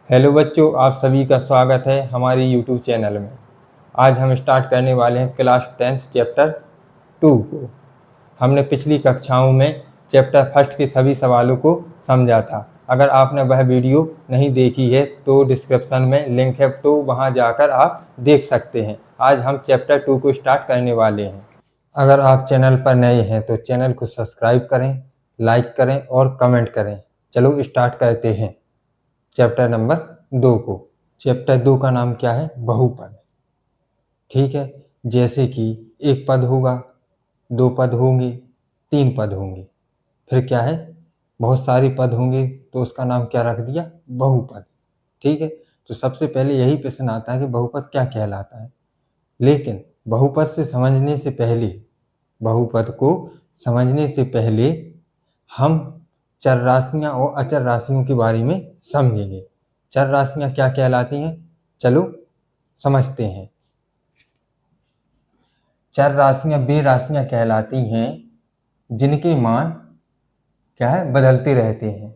Hello बच्चों, आप सभी का स्वागत है हमारे यूट्यूब चैनल में। आज हम स्टार्ट करने वाले हैं क्लास 10 चैप्टर 2 को। हमने पिछली कक्षाओं में चैप्टर फर्स्ट के सभी सवालों को समझा था। अगर आपने वह वीडियो नहीं देखी है तो डिस्क्रिप्शन में लिंक है, तो वहां जाकर आप देख सकते हैं। आज हम चैप्टर 2 को स्टार्ट करने वाले हैं। अगर आप चैनल पर नए हैं तो चैनल को सब्सक्राइब करें, लाइक करें और कमेंट करें। चलो स्टार्ट करते हैं चैप्टर नंबर 2 को। चैप्टर 2 का नाम क्या है? बहुपद। ठीक है, जैसे कि एक पद होगा, दो पद होंगे, तीन पद होंगे, फिर क्या है, बहुत सारे पद होंगे, तो उसका नाम क्या रख दिया? बहुपद। ठीक है, तो सबसे पहले यही प्रश्न आता है कि बहुपद क्या कहलाता है। लेकिन बहुपद से समझने से पहले, बहुपद को समझने से पहले हम चर राशियां और अचर राशियों के बारे में समझेंगे। चर राशियां क्या कहलाती हैं, चलो समझते हैं। चर राशियां वे राशियां कहलाती हैं जिनके मान क्या है, बदलते रहते हैं।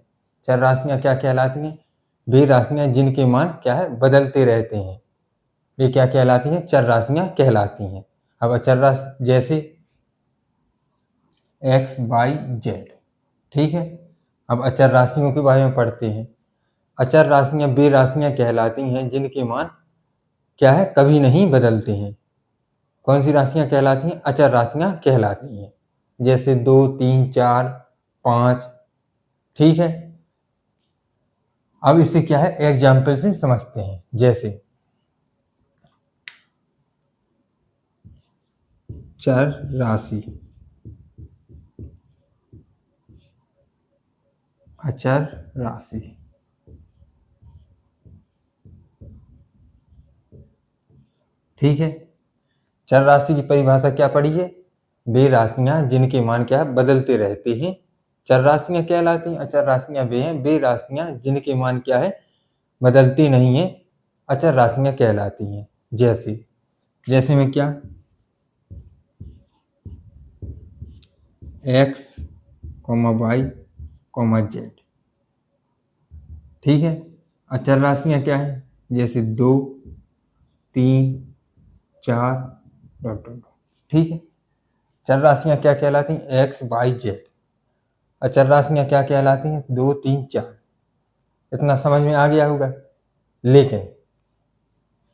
चर राशियां क्या कहलाती हैं? वे राशियां जिनके मान क्या है, बदलते रहते हैं, वे क्या कहलाती हैं? चर राशियां कहलाती हैं। अब अचर राशि जैसे एक्स वाई जेड। ठीक है, अब अचर राशियों के बारे में पढ़ते हैं। अचर राशियां वे राशियां कहलाती हैं जिनके मान क्या है, कभी नहीं बदलते हैं। कौन सी राशियां कहलाती हैं? अचर राशियां कहलाती हैं। जैसे 2, 3, 4, 5। ठीक है, अब इसे क्या है, एग्जाम्पल से समझते हैं। जैसे चर राशि, अचर राशि। ठीक है, चर राशि की परिभाषा क्या पढ़ी है? वे राशियां जिनके मान क्या है, बदलते रहते हैं, चर राशियां कहलाती हैं। अचर राशियां वे हैं, वे राशियां जिनके मान क्या है, बदलती नहीं है, अचर राशियां कहलाती हैं। जैसे जैसे में क्या, x comma y comma z. ठीक है, अचर राशियां क्या है? जैसे 2, 3, 4 डॉट डॉट। ठीक है, चर राशियां क्या कहलाती हैं? X y z. अचर राशियां क्या कहलाती हैं? 2, 3, 4। इतना समझ में आ गया होगा। लेकिन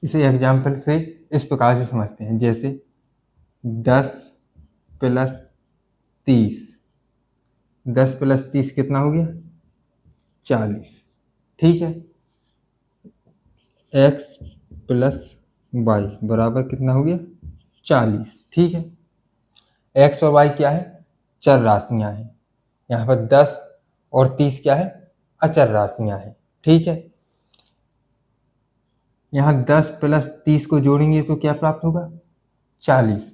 इसे एग्जाम्पल से इस प्रकार से समझते हैं। जैसे 10 प्लस 30, 10 प्लस 30 कितना हो गया? 40। ठीक है, एक्स प्लस वाई बराबर कितना हो गया? 40। ठीक है, एक्स और वाई क्या है? चर राशियां हैं। यहाँ पर 10 और 30 क्या है? अचर राशियां हैं। ठीक है, यहाँ 10 प्लस 30 को जोड़ेंगे तो क्या प्राप्त होगा? 40।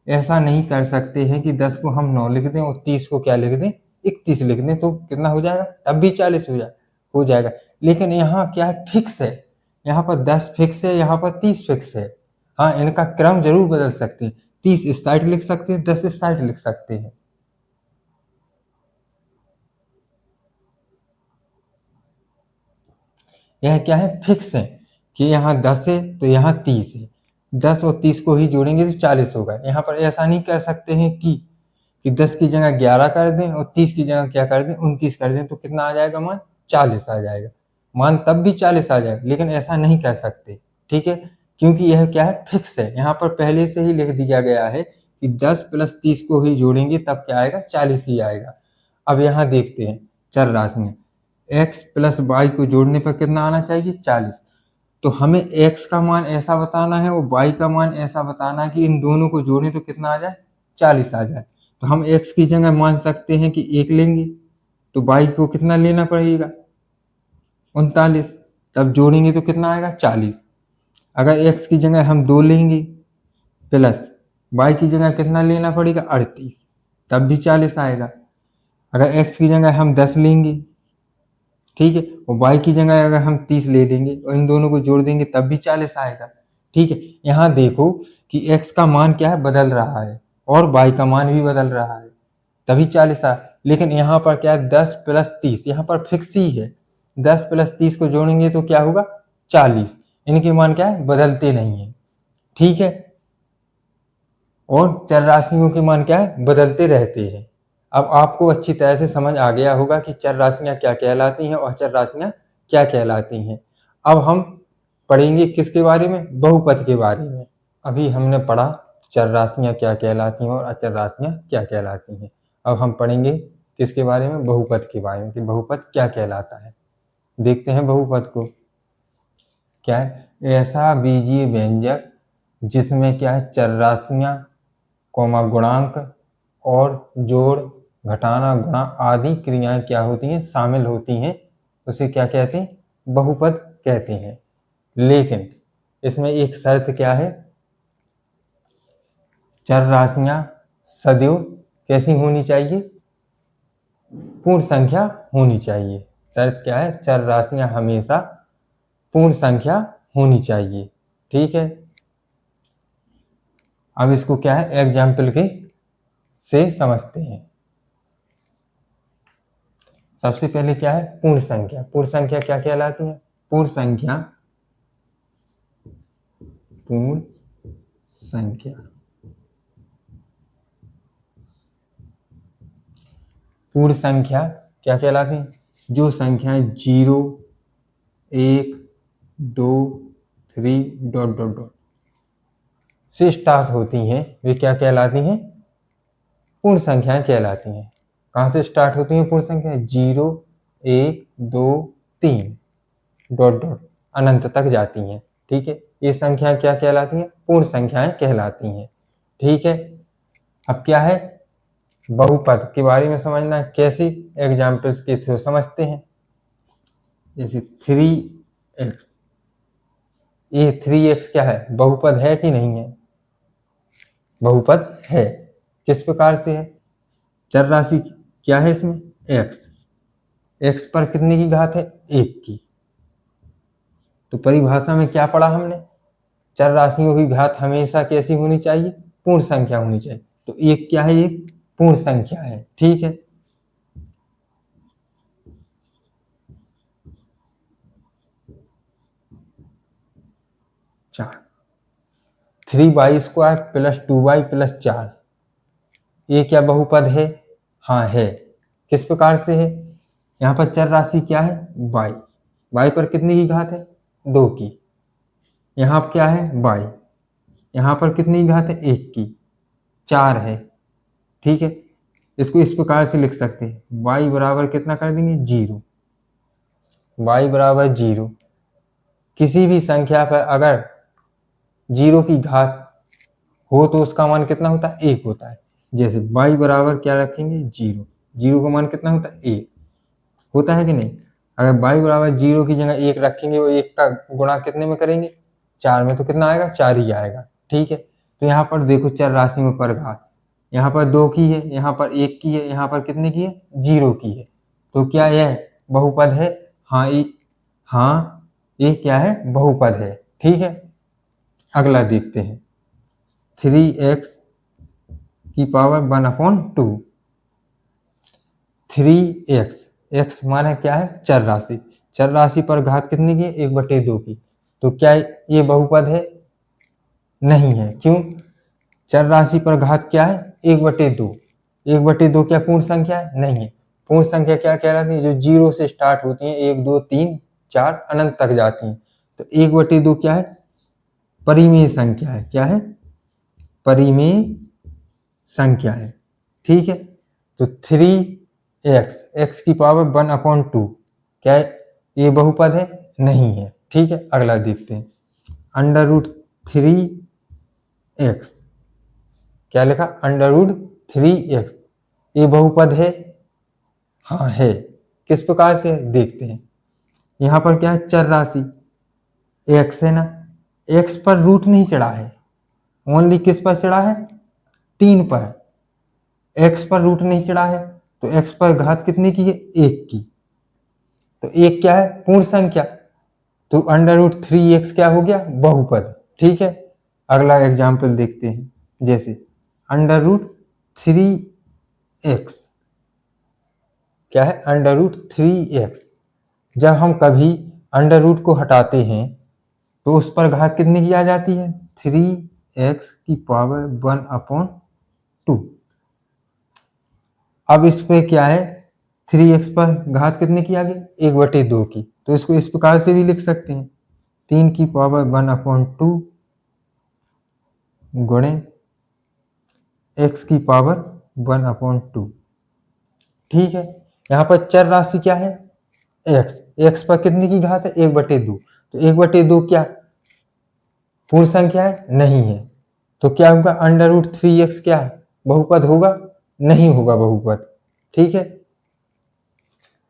ऐसा नहीं कर सकते हैं कि 10 को हम 9 लिख दें और 30 को क्या लिख दें, 31 लिख दें, तो कितना हो जाएगा? तब भी 40 हो जाएगा। लेकिन यहाँ क्या है, फिक्स है। यहाँ पर 10 फिक्स है, यहाँ पर 30 फिक्स है। हाँ, इनका क्रम जरूर बदल सकते हैं। 30 इस साइड लिख सकते हैं, 10 इस साइड लिख सकते हैं। यह क्या है, फिक्स है कि यहाँ 10 है तो यहाँ 30 है। 10 और 30 को ही जोड़ेंगे तो 40 होगा। यहाँ पर ऐसा नहीं कर सकते हैं कि 10 की जगह 11 कर दें और 30 की जगह क्या कर दें, 29 कर दें, तो कितना आ जाएगा मान? 40 आ जाएगा। मान तब भी 40 आ जाएगा, लेकिन ऐसा नहीं कर सकते। ठीक है, क्योंकि यह क्या है, फिक्स है। यहाँ पर पहले से ही लिख दिया गया है कि 10 प्लस 30 को ही जोड़ेंगे तब क्या आएगा? 40 ही आएगा। अब यहाँ देखते हैं चर राशि में एक्स प्लस वाई को जोड़ने पर कितना आना चाहिए? 40। तो हमें एक्स का मान ऐसा बताना है और वाई का मान ऐसा बताना है कि इन दोनों को जोड़ें तो कितना आ जाए? 40 आ जाए। तो हम एक्स की जगह मान सकते हैं कि 1 लेंगे, तो वाई को कितना लेना पड़ेगा? 39। तब जोड़ेंगे तो कितना आएगा? 40। अगर एक्स की जगह हम 2 लेंगे प्लस वाई की जगह कितना लेना पड़ेगा? 38। तब भी 40 आएगा। अगर एक्स की जगह हम 10 लेंगे, ठीक है, और वाई की जगह अगर हम 30 ले लेंगे और इन दोनों को जोड़ देंगे तब भी 40 आएगा। ठीक है, यहाँ देखो कि x का मान क्या है, बदल रहा है, और y का मान भी बदल रहा है, तभी 40 आया। लेकिन यहाँ पर क्या है, 10 प्लस 30 यहाँ पर फिक्स ही है। 10 प्लस 30 को जोड़ेंगे तो क्या होगा 40। इनके मान क्या है बदलते नहीं है, ठीक है। और चर राशियों के मान क्या है बदलते रहते हैं। अब आपको अच्छी तरह से समझ आ गया होगा कि चर राशियां क्या कहलाती हैं और अचर राशियां क्या कहलाती हैं। अब हम पढ़ेंगे किसके बारे में, बहुपद के बारे में। अभी हमने पढ़ा चर राशियां क्या कहलाती हैं और अचर राशियां क्या कहलाती हैं। अब हम पढ़ेंगे किसके बारे में, बहुपद के बारे में, कि बहुपद क्या कहलाता है। देखते हैं बहुपद को। क्या है, ऐसा बीजीय व्यंजक जिसमें क्या है चर राशियां कोमा गुणांक और जोड़ घटाना गुणा आदि क्रियाएं क्या होती हैं शामिल होती हैं, उसे क्या कहते हैं बहुपद कहते हैं। लेकिन इसमें एक शर्त क्या है, चर राशियां सदैव कैसी होनी चाहिए, पूर्ण संख्या होनी चाहिए। शर्त क्या है, चर राशियां हमेशा पूर्ण संख्या होनी चाहिए, ठीक है। अब इसको क्या है एग्जाम्पल के से समझते हैं। सबसे पहले क्या है पूर्ण संख्या। पूर्ण संख्या क्या कहलाती है, पूर्ण संख्या, पूर्ण संख्या, पूर्ण संख्या क्या कहलाती है, जो संख्याएं 0 1 2 3 डॉट डॉट डॉट से स्टार्ट होती हैं वे क्या कहलाती हैं पूर्ण संख्याएं कहलाती हैं। कहाँ से स्टार्ट होती हैं पूर्ण संख्या, 0 1 2 3 डॉट डॉट अनंत तक जाती हैं, ठीक है। ये संख्याएं क्या कहलाती हैं पूर्ण संख्याएं कहलाती हैं, ठीक है। अब क्या है बहुपद के बारे में समझना है, कैसे एग्जाम्पल्स के थ्रू समझते हैं। जैसे 3x, ये 3x क्या है बहुपद है कि नहीं है, बहुपद है। किस प्रकार से है, चर राशि क्या है इसमें x, x पर कितने की घात है 1 की। तो परिभाषा में क्या पढ़ा हमने, चर राशियों की घात हमेशा कैसी होनी चाहिए पूर्ण संख्या होनी चाहिए। तो 1 क्या है, ये पूर्ण संख्या है, ठीक है। चार 3y² प्लस 2y प्लस 4, ये क्या बहुपद है, हाँ है। किस प्रकार से है, यहाँ पर चर राशि क्या है y, y पर कितने की घात है 2 की, यहाँ पर क्या है y, यहाँ पर कितनी की घात है 1 की, 4 है, ठीक है। इसको इस प्रकार से लिख सकते हैं y बराबर कितना कर देंगे 0, y बराबर 0। किसी भी संख्या पर अगर 0 की घात हो तो उसका मान कितना होता है 1 होता है। जैसे y बराबर क्या रखेंगे 0, 0 का मान कितना होता है 1 होता है कि नहीं। अगर y बराबर 0 की जगह 1 रखेंगे वो 1 का गुणा कितने में करेंगे 4 में, तो कितना आएगा 4 ही आएगा, ठीक है। तो यहाँ पर देखो चर राशियों पर घात, यहाँ पर 2 की है, यहाँ पर 1 की है, यहाँ पर कितने की है 0 की है। तो क्या यह बहुपद है, हाँ ये क्या है बहुपद है, ठीक है। अगला देखते हैं 3x की पावर 1/2, 3x, x माने क्या है चर राशि, चर राशि पर घात कितनी की है 1/2 की। तो क्या ये बहुपद है, नहीं है, क्यों, चर राशि पर घात क्या है 1/2, 1/2 क्या पूर्ण संख्या है, नहीं है। पूर्ण संख्या क्या कहलाती है, जो 0 से स्टार्ट होती है 1 2 3 4 अनंत तक जाती हैं। तो 1/2 क्या है परिमेय संख्या है, क्या है परिमेय संख्या है, ठीक है। तो 3x, x की पावर 1/2 क्या ये बहुपद है, नहीं है, ठीक है। अगला देखते हैं √3x, क्या लिखा √3x, ये बहुपद है, हाँ है। किस प्रकार से देखते हैं, यहाँ पर क्या है चर राशि x है ना, x पर रूट नहीं चढ़ा है, ओनली किस पर चढ़ा है 3 पर, x पर रूट नहीं चढ़ा है। तो x पर घात कितने की है 1 की। तो 1 क्या है पूर्ण संख्या, तो √3x क्या हो गया बहुपद, ठीक है। अगला एग्जाम्पल देखते हैं, जैसे √3x, क्या है √3x, जब हम कभी अंडर रूट को हटाते हैं तो उस पर घात कितने की आ जाती है? 3x की पावर 1/2। अब इस पे क्या है, 3x पर घात कितने की आ गई? 1/2 की। तो इसको इस प्रकार से भी लिख सकते हैं, 3 की पावर 1/2 गुणे x की पावर 1/2। ठीक है, यहाँ पर चर राशि क्या है? x पर कितने की घात है? 1/2। तो 1/2 क्या पूर्ण संख्या है? नहीं है। तो क्या होगा? अंडर रूट 3x क्या बहुपद होगा? नहीं होगा बहुपद। ठीक है,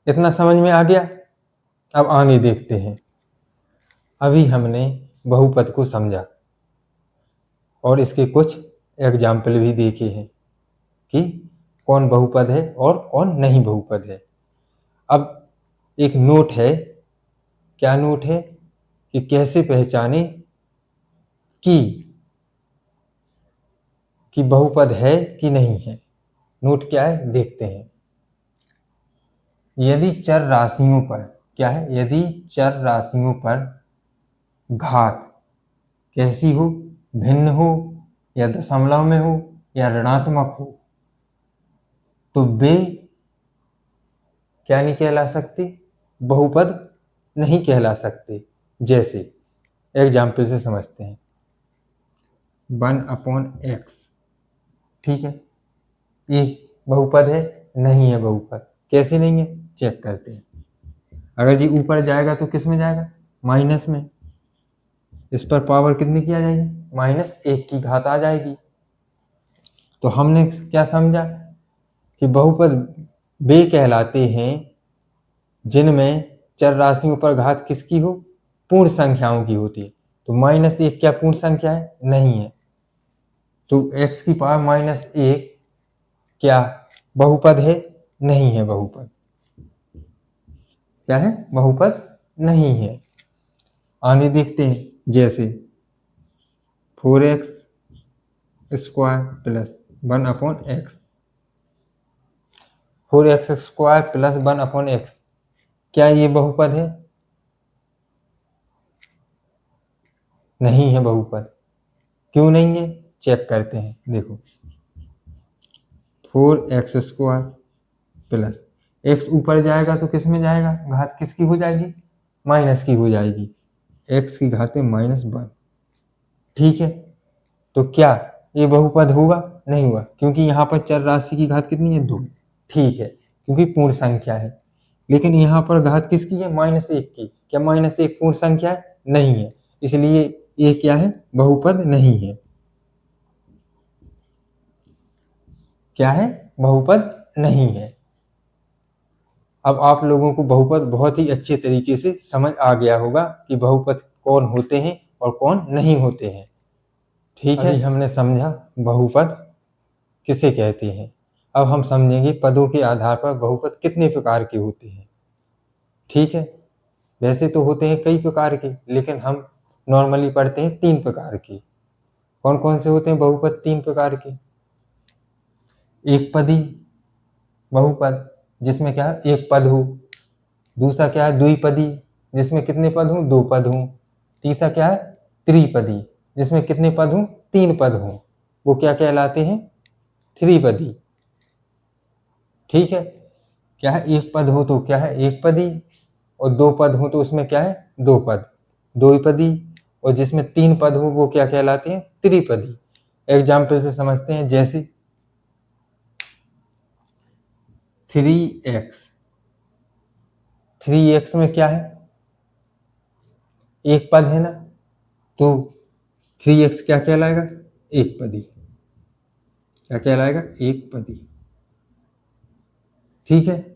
इतना समझ में आ गया। अब आगे देखते हैं। अभी हमने बहुपद को समझा और इसके कुछ एग्जाम्पल भी देखे हैं कि कौन बहुपद है और कौन नहीं बहुपद है। अब एक नोट है, क्या नोट है कि कैसे पहचाने कि बहुपद है कि नहीं है। नोट क्या है देखते हैं। यदि चर राशियों पर क्या है, यदि चर राशियों पर घात कैसी हो, भिन्न हो या दशमलव में हो या ऋणात्मक हो, तो वे क्या नहीं कहला सकते? बहुपद नहीं कहला सकते। जैसे एग्जाम्पल से समझते हैं, 1/x, ठीक है, ये बहुपद है? नहीं है बहुपद। कैसे नहीं है, चेक करते हैं। अगर जी ऊपर जाएगा तो किस में जाएगा? माइनस में। इस पर पावर कितनी की आ जाएगी? -1 की घात आ जाएगी। तो हमने क्या समझा कि बहुपद वे कहलाते हैं जिनमें चर राशियों पर घात किसकी हो? पूर्ण संख्याओं की होती है। तो -1 क्या पूर्ण संख्या है? नहीं है। तो x की पावर -1 क्या बहुपद है? नहीं है बहुपद। क्या है? बहुपद नहीं है। आगे देखते हैं, जैसे 4x square plus 1/x, 4x square plus 1/x, क्या ये बहुपद है? नहीं है बहुपद। क्यों नहीं है, चेक करते हैं। देखो 4x स्क्वायर प्लस x ऊपर जाएगा तो किस में जाएगा? घात किसकी हो जाएगी? माइनस की हो जाएगी। x की घातें -1। ठीक है, तो क्या ये बहुपद होगा? नहीं हुआ, क्योंकि यहाँ पर चर राशि की घात कितनी है? 2। ठीक है, क्योंकि पूर्ण संख्या है। लेकिन यहाँ पर घात किसकी है? -1 की। क्या -1 पूर्ण संख्या है? नहीं है। इसलिए ये क्या है? बहुपद नहीं है। क्या है? बहुपद नहीं है। अब आप लोगों को बहुपद बहुत ही अच्छे तरीके से समझ आ गया होगा कि बहुपद कौन होते हैं और कौन नहीं होते हैं। ठीक है, अभी हमने समझा बहुपद किसे कहते हैं। अब हम समझेंगे पदों के आधार पर बहुपद कितने प्रकार के होते हैं। ठीक है, वैसे तो होते हैं कई प्रकार के, लेकिन हम नॉर्मली पढ़ते हैं 3 प्रकार के। कौन कौन से होते हैं बहुपद? 3 प्रकार के। एक पदी बहुपद, जिसमें क्या है? एक पद हो। दूसरा क्या है? द्विपदी, जिसमें कितने पद हों? 2 पद हों। तीसरा क्या है? त्रिपदी, जिसमें कितने पद हों? 3 पद हों। वो क्या कहलाते हैं? त्रिपदी। ठीक है, क्या है? एक पद हो तो क्या है? एक पदी, और 2 पद हो तो उसमें क्या है? 2 पद, द्विपदी। और जिसमें 3 पद हो वो क्या कहलाते हैं? त्रिपदी। एग्जाम्पल से समझते हैं, जैसे 3x, 3x में क्या है? एक पद है ना, तो 3x क्या कहलाएगा? एक पदी। क्या कहलाएगा? एक पदी। ठीक है,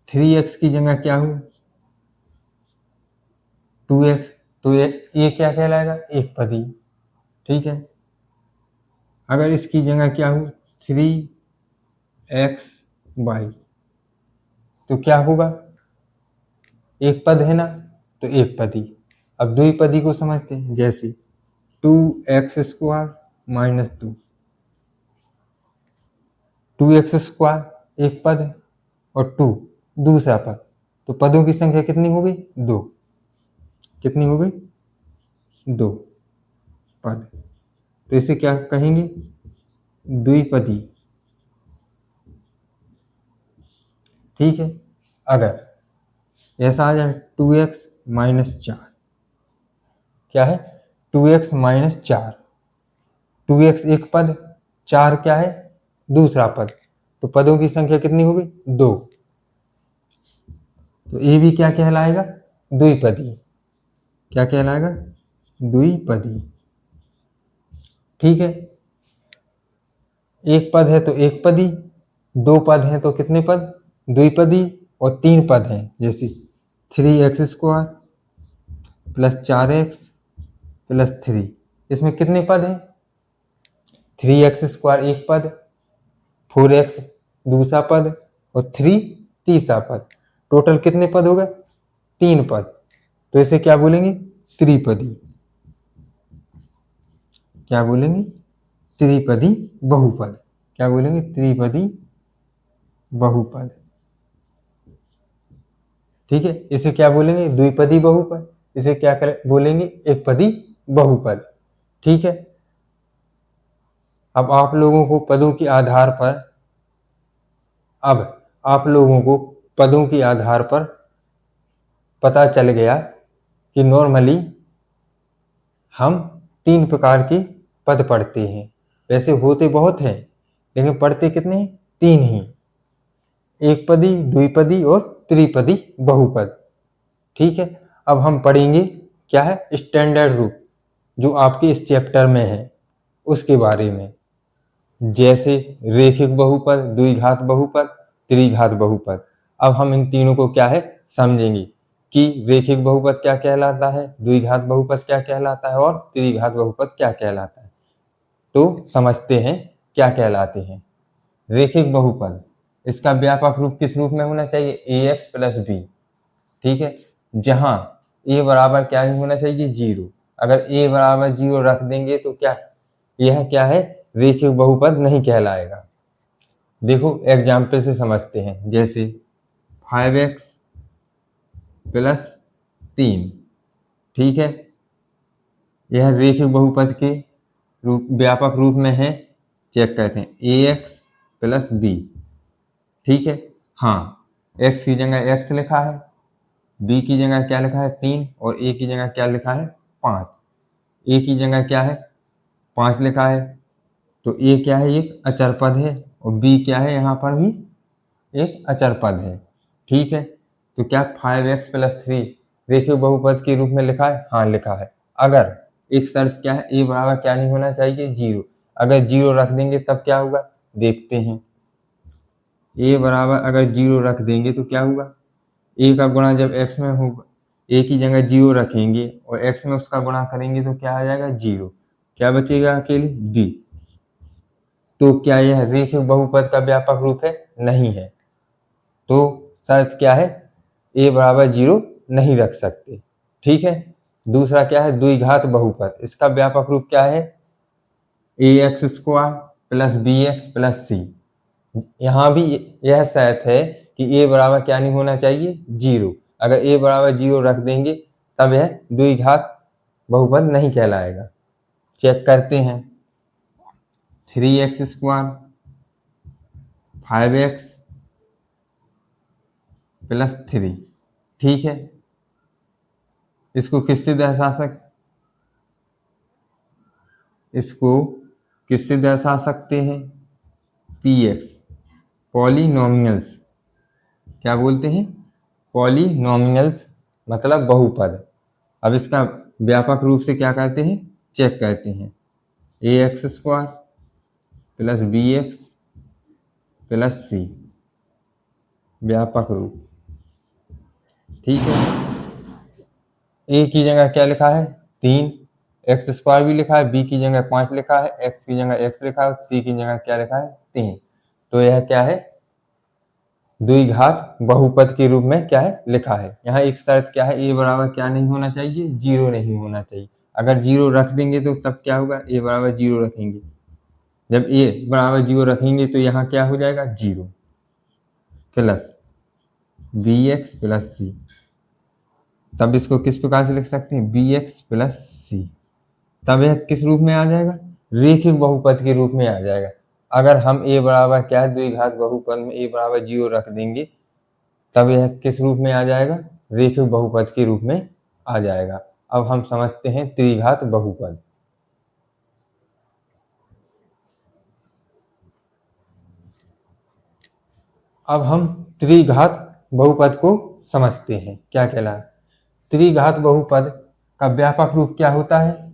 3x की जगह क्या हो? 2x, तो ये क्या कहलाएगा? एक पदी। ठीक है, अगर इसकी जगह क्या हो? 3xy, तो क्या होगा? एक पद है ना, तो एक पदी। अब द्विपदी को समझते हैं, जैसे 2x square minus 2, 2x square एक पद है और 2 दूसरा पद, तो पदों की संख्या कितनी हो गई? 2। कितनी हो गई? 2 पद। तो इसे क्या कहेंगे? द्विपदी। ठीक है। अगर ऐसा आ जाए 2x माइनस 4, क्या है? 2x माइनस 4, 2x एक पद, 4 क्या है? दूसरा पद, तो पदों की संख्या कितनी हो गई? 2। तो ये भी क्या कहलाएगा? द्विपदी। क्या कहलाएगा? द्विपदी। ठीक है। एक पद है तो एक पदी, 2 पद हैं तो कितने पद? द्विपदी। और 3 पद हैं जैसे 3x² प्लस 4x प्लस 3, इसमें कितने पद हैं? 3x² एक पद, 4x दूसरा पद और 3 तीसरा पद। टोटल कितने पद हो गए? 3 पद। तो इसे क्या बोलेंगे? त्रिपदी। क्या बोलेंगे? त्रिपदी बहुपद। क्या बोलेंगे? त्रिपदी बहुपद। ठीक है। इसे क्या बोलेंगे? द्विपदी बहुपद। इसे क्या बोलेंगे? एक पदी बहुपद। ठीक है। अब आप लोगों को पदों के आधार पर पता चल गया कि नॉर्मली हम 3 प्रकार के पद पढ़ते हैं। वैसे होते बहुत हैं, लेकिन पढ़ते कितने हैं? 3 ही। एक पदी, द्विपदी और त्रिपदी बहुपद। ठीक है। अब हम पढ़ेंगे क्या है? स्टैंडर्ड रूप, जो आपके इस चैप्टर में है उसके बारे में, जैसे रेखिक बहुपद, द्विघात बहुपद, त्रिघात बहुपद। अब हम इन तीनों को क्या है समझेंगे कि रेखिक बहुपद क्या कहलाता है, द्विघात बहुपद क्या कहलाता है और त्रिघात बहुपद क्या कहलाता है। तो समझते हैं क्या कहलाते हैं। रेखिक बहुपद, इसका व्यापक रूप किस रूप में होना चाहिए? ax plus b. ठीक है। जहां a बराबर क्या नहीं होना चाहिए? 0। अगर a बराबर 0 रख देंगे तो क्या यह क्या है? रेखिक बहुपद नहीं कहलाएगा। देखो एग्जाम्पल से समझते हैं, जैसे 5x प्लस 3। ठीक है। यह रेखिक बहुपद के व्यापक रूप में है। चेक करते हैं ax प्लस बी। ठीक है। हाँ, x की जगह x लिखा है, b की जगह क्या लिखा है? 3, और a की जगह क्या लिखा है? 5। a की जगह क्या है? 5 लिखा है, तो a क्या है? एक अचर पद है, और b क्या है? यहाँ पर भी एक अचर पद है। ठीक है। तो क्या 5x प्लस 3 रेखिक बहुपद के रूप में लिखा है? हाँ लिखा है। अगर एक शर्त क्या है? a बराबर क्या नहीं होना चाहिए? 0। अगर 0 रख देंगे तब क्या होगा? देखते हैं। a बराबर अगर 0 रख देंगे तो क्या होगा? a का गुणा जब x में होगा, a की जगह 0 रखेंगे और x में उसका गुणा करेंगे तो क्या आ जाएगा? 0। क्या बचेगा? अकेले b। तो क्या यह रेखिक बहुपद का व्यापक रूप है? नहीं है। तो शर्त क्या है? a बराबर 0 नहीं रख सकते। ठीक है। दूसरा क्या है? द्विघात बहुपद। इसका व्यापक रूप क्या है? ax² plus bx plus c। यहाँ भी यह शर्त है कि a बराबर क्या नहीं होना चाहिए? 0। अगर a बराबर 0 रख देंगे तब यह द्विघात बहुपद नहीं कहलाएगा। चेक करते हैं। 3x² 5x plus 3। ठीक है। इसको किससे दर्शा सकते हैं? px, polynomials. क्या बोलते हैं? पॉलिनोमियल्स मतलब बहुपद। अब इसका व्यापक रूप से क्या करते हैं? चेक करते हैं। ax² plus bx plus c, व्यापक रूप। ठीक है। a की जगह क्या लिखा है? 3, x² भी लिखा है, b की जगह 5 लिखा है, x की जगह x लिखा है, c की जगह क्या लिखा है? 3। तो यह क्या है? द्विघात बहुपद के रूप में क्या है? लिखा है। यहाँ एक शर्त क्या है? a बराबर क्या नहीं होना चाहिए? 0 नहीं होना चाहिए। अगर 0 रख देंगे तो तब क्या होगा? a बराबर 0 रखेंगे, जब a बराबर 0 रखेंगे तो यहाँ क्या हो जाएगा? 0 प्लस बी एक्स प्लस सी, तब इसको किस प्रकार से लिख सकते हैं, बी एक्स प्लस सी। तब यह किस रूप में आ जाएगा, रेखिक बहुपद के रूप में आ जाएगा। अगर हम a बराबर क्या है, द्विघात बहुपद में a बराबर 0 रख देंगे, तब यह किस रूप में आ जाएगा, रेखिक बहुपद के रूप में आ जाएगा। अब हम समझते हैं त्रिघात बहुपद। अब हम त्रिघात बहुपद को समझते हैं क्या कहलाए। त्रिघात बहुपद का व्यापक रूप क्या होता है,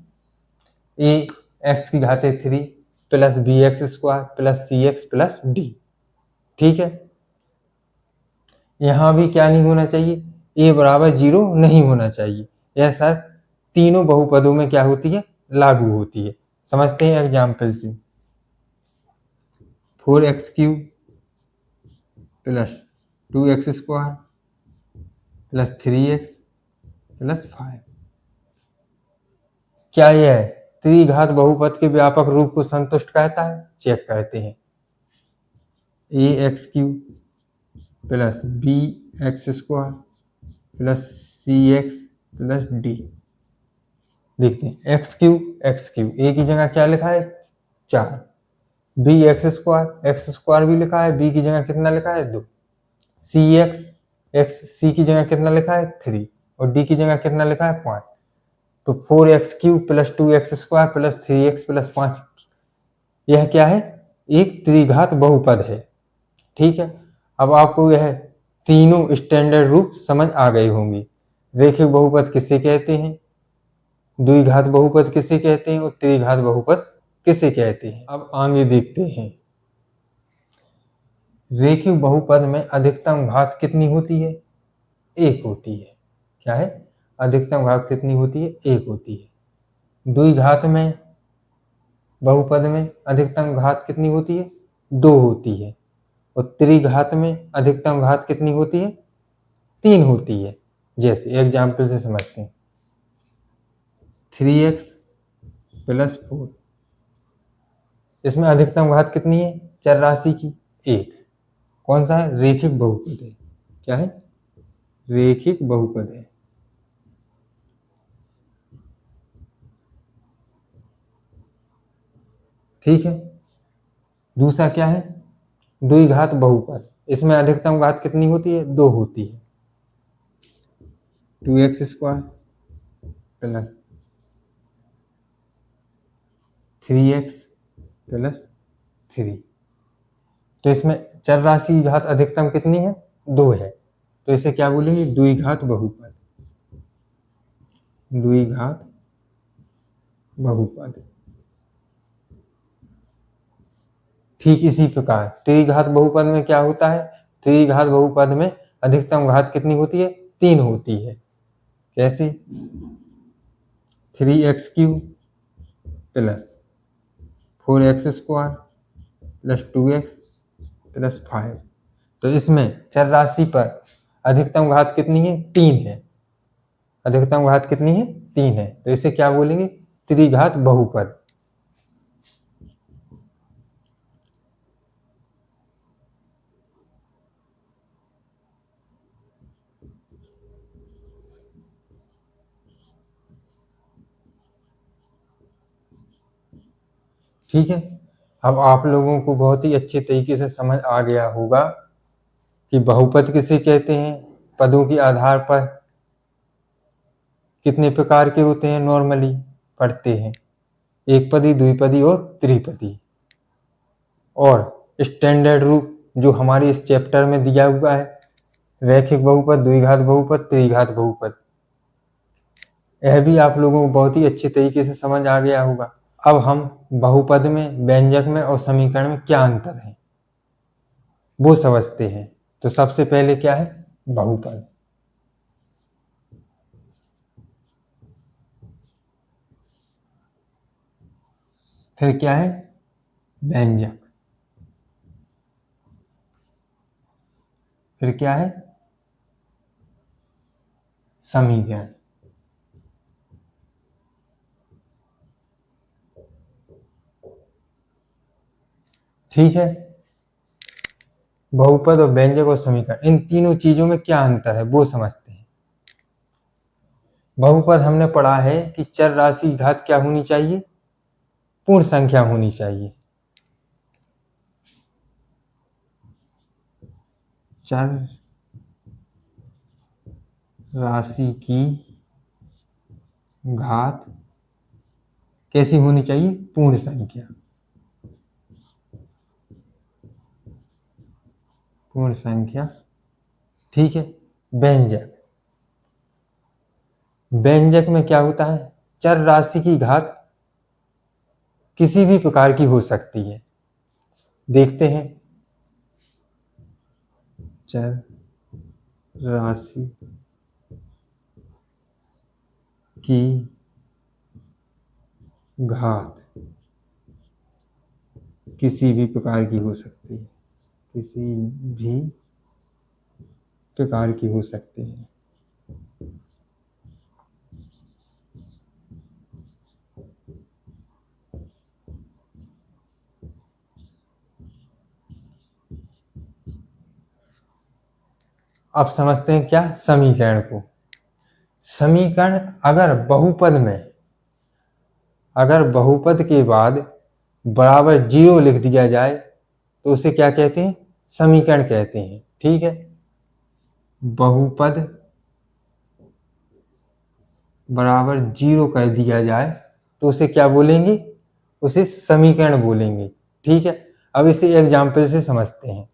ए एक्स की घाते 3 plus B X square plus C X plus D. ठीक है, यहां भी क्या नहीं होना चाहिए, ए बराबर 0 नहीं होना चाहिए। यह शर्त तीनों बहुपदों में क्या होती है, लागू होती है। समझते हैं एग्जाम्पल से, 4x³ plus 2x square plus 3x plus 5। क्या यह त्रिघात बहुपद के व्यापक रूप को संतुष्ट करता है, चेक करते हैं। ax³ plus bx square plus cx plus d। देखते हैं x³ a की जगह क्या लिखा है 4, bx स्क्वायर भी लिखा है, b की जगह कितना लिखा है 2, c की जगह कितना लिखा है 3 और d की जगह कितना लिखा है 5। तो 4x³ plus 2x square plus 3x plus 5, यह क्या है, एक त्रिघात बहुपद है। ठीक है, अब आपको यह तीनों स्टैंडर्ड रूप समझ आ गए होंगे। रेखिक बहुपद किसे कहते हैं, द्विघात बहुपद किसे कहते हैं और त्रिघात बहुपद किसे कहते हैं। अब आगे देखते हैं, रेखिक बहुपद में अधिकतम घात कितनी होती है, 1 होती है। क्या है, अधिकतम घात कितनी होती है, 1 होती है। द्विघात में बहुपद में अधिकतम घात कितनी होती है, 2 होती है। और त्रिघात में अधिकतम घात कितनी होती है, 3 होती है। जैसे एग्जाम्पल से समझते हैं, 3x प्लस 4, इसमें अधिकतम घात कितनी है, चर राशि की 1। कौन सा है, रेखिक बहुपद है। क्या है, रेखिक बहुपद है। ठीक है, दूसरा क्या है, द्विघात बहुपद, इसमें अधिकतम घात कितनी होती है, 2 होती है। 2x square plus 3x plus 3। तो इसमें चर राशि की घात अधिकतम कितनी है, 2 है। तो इसे क्या बोलेंगे, द्विघात बहुपद। द्विघात बहुपद। ठीक इसी प्रकार त्रिघात बहुपद में क्या होता है, त्रिघात बहुपद में अधिकतम घात कितनी होती है, 3 होती है। कैसे, 3x³ plus 4x square plus 2x plus 5। तो इसमें चर राशि पर अधिकतम घात कितनी है, 3 है। अधिकतम घात कितनी है, 3 है। तो इसे क्या बोलेंगे, त्रिघात बहुपद। ठीक है, अब आप लोगों को बहुत ही अच्छे तरीके से समझ आ गया होगा कि बहुपद किसे कहते हैं, पदों के आधार पर कितने प्रकार के होते हैं, नॉर्मली पढ़ते हैं, एक पदी, द्विपदी और त्रिपदी। और स्टैंडर्ड रूप जो हमारे इस चैप्टर में दिया हुआ है, रैखिक बहुपद, द्विघात बहुपद, त्रिघात बहुपद, यह भी आप लोगों को बहुत ही अच्छे तरीके से समझ आ गया होगा। अब हम बहुपद में, व्यंजक में और समीकरण में क्या अंतर है वो समझते हैं। तो सबसे पहले क्या है, बहुपद। फिर क्या है, व्यंजक। फिर क्या है, समीकरण। ठीक है, बहुपद और व्यंजक और समीकरण, इन तीनों चीजों में क्या अंतर है वो समझते हैं। बहुपद हमने पढ़ा है कि चर राशि की घात क्या होनी चाहिए, पूर्ण संख्या होनी चाहिए। चर राशि की घात कैसी होनी चाहिए, पूर्ण संख्या, पूर्ण संख्या, ठीक है। व्यंजक, व्यंजक में क्या होता है, चर राशि की घात किसी भी प्रकार की हो सकती है। देखते हैं, चर राशि की घात किसी भी प्रकार की हो सकती है, किसी भी प्रकार की हो सकती है। अब समझते हैं क्या, समीकरण को। समीकरण अगर बहुपद में, अगर बहुपद के बाद बराबर 0 लिख दिया जाए तो उसे क्या कहते हैं, समीकरण कहते हैं, ठीक है। बहुपद बराबर 0 कर दिया जाए तो उसे क्या बोलेंगे, उसे समीकरण बोलेंगे, ठीक है। अब इसे एग्जाम्पल से समझते हैं।